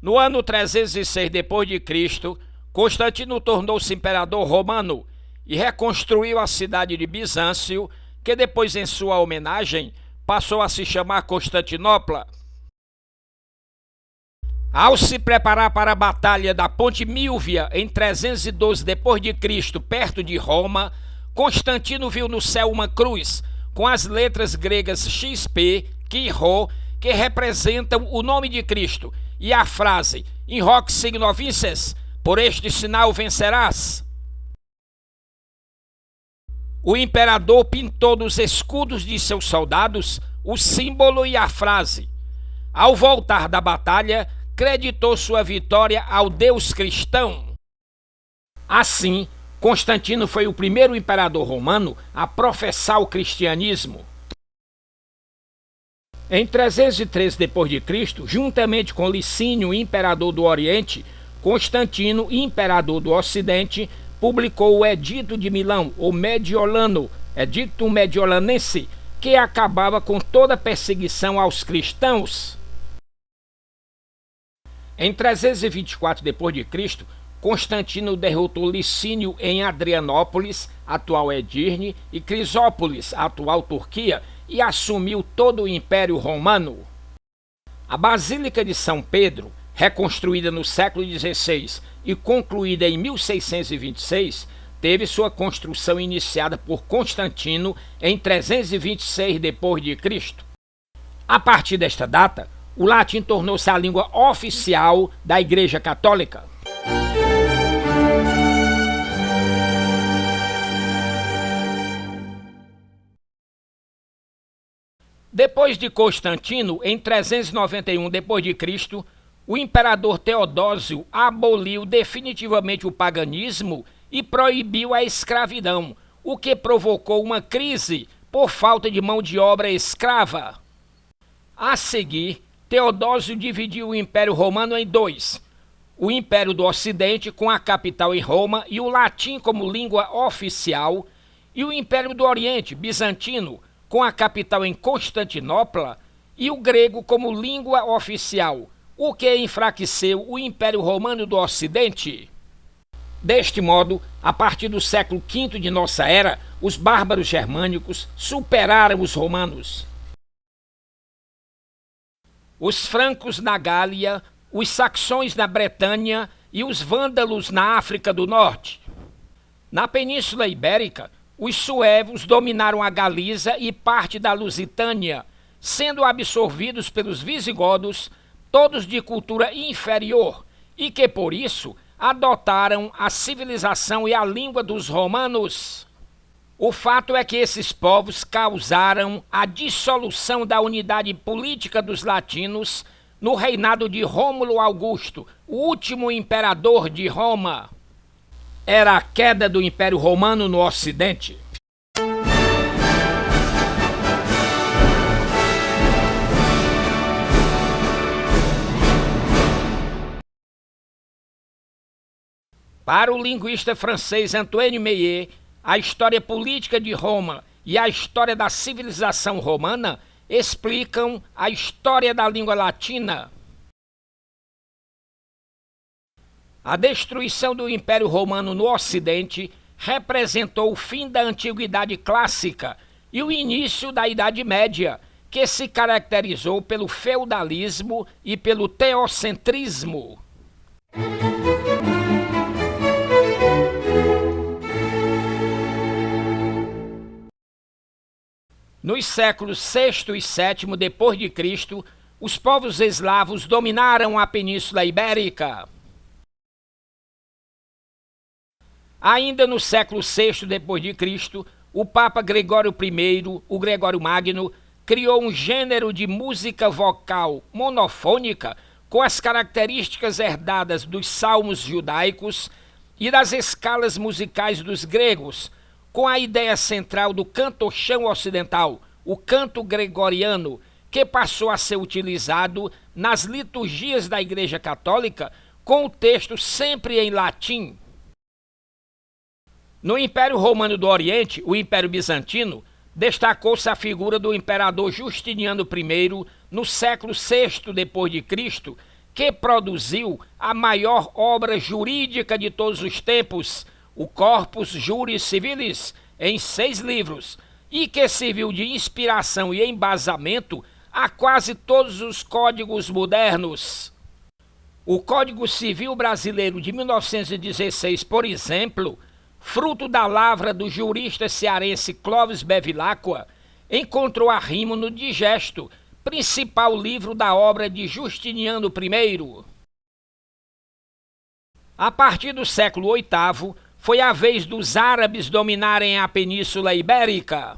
No ano 306 d.C., Constantino tornou-se imperador romano e reconstruiu a cidade de Bizâncio, que depois, em sua homenagem, passou a se chamar Constantinopla. Ao se preparar para a Batalha da Ponte Milvia em 312 d.C., perto de Roma, Constantino viu no céu uma cruz com as letras gregas XP, Chi-Rho, que representam o nome de Cristo, e a frase In hoc signo vinces, por este sinal vencerás. O imperador pintou nos escudos de seus soldados o símbolo e a frase. Ao voltar da batalha, creditou sua vitória ao Deus cristão. Assim, Constantino foi o primeiro imperador romano a professar o cristianismo. Em 303 d.C., juntamente com Licínio, imperador do Oriente, Constantino, imperador do Ocidente, publicou o Edito de Milão, ou Mediolano, Edictum Mediolanense, que acabava com toda perseguição aos cristãos. Em 324 d.C., Constantino derrotou Licínio em Adrianópolis, atual Edirne, e Crisópolis, atual Turquia, e assumiu todo o Império Romano. A Basílica de São Pedro, reconstruída no século XVI e concluída em 1626, teve sua construção iniciada por Constantino em 326 d.C. A partir desta data, o latim tornou-se a língua oficial da Igreja Católica. Depois de Constantino, em 391 d.C., o imperador Teodósio aboliu definitivamente o paganismo e proibiu a escravidão, o que provocou uma crise por falta de mão de obra escrava. A seguir, Teodósio dividiu o Império Romano em dois: o Império do Ocidente, com a capital em Roma e o latim como língua oficial, e o Império do Oriente, bizantino, com a capital em Constantinopla, e o grego como língua oficial, o que enfraqueceu o Império Romano do Ocidente. Deste modo, a partir do século V de nossa era, os bárbaros germânicos superaram os romanos. Os francos na Gália, os saxões na Bretanha e os vândalos na África do Norte. Na Península Ibérica, os suevos dominaram a Galiza e parte da Lusitânia, sendo absorvidos pelos visigodos, todos de cultura inferior, e que por isso adotaram a civilização e a língua dos romanos. O fato é que esses povos causaram a dissolução da unidade política dos latinos no reinado de Rômulo Augusto, o último imperador de Roma. Era a queda do Império Romano no Ocidente. Para o linguista francês Antoine Meillet, a história política de Roma e a história da civilização romana explicam a história da língua latina. A destruição do Império Romano no Ocidente representou o fim da Antiguidade Clássica e o início da Idade Média, que se caracterizou pelo feudalismo e pelo teocentrismo. Nos séculos VI e VII d.C., os povos eslavos dominaram a Península Ibérica. Ainda no século VI d.C., o Papa Gregório I, o Gregório Magno, criou um gênero de música vocal monofônica com as características herdadas dos salmos judaicos e das escalas musicais dos gregos, com a ideia central do canto-chão ocidental, o canto gregoriano, que passou a ser utilizado nas liturgias da Igreja Católica, com o texto sempre em latim. No Império Romano do Oriente, o Império Bizantino, destacou-se a figura do imperador Justiniano I no século VI d.C., que produziu a maior obra jurídica de todos os tempos, o Corpus Juris Civilis, em 6 livros, e que serviu de inspiração e embasamento a quase todos os códigos modernos. O Código Civil Brasileiro de 1916, por exemplo, fruto da lavra do jurista cearense Clóvis Bevilacqua, encontrou arrimo no Digesto, principal livro da obra de Justiniano I. A partir do século VIII, foi a vez dos árabes dominarem a Península Ibérica.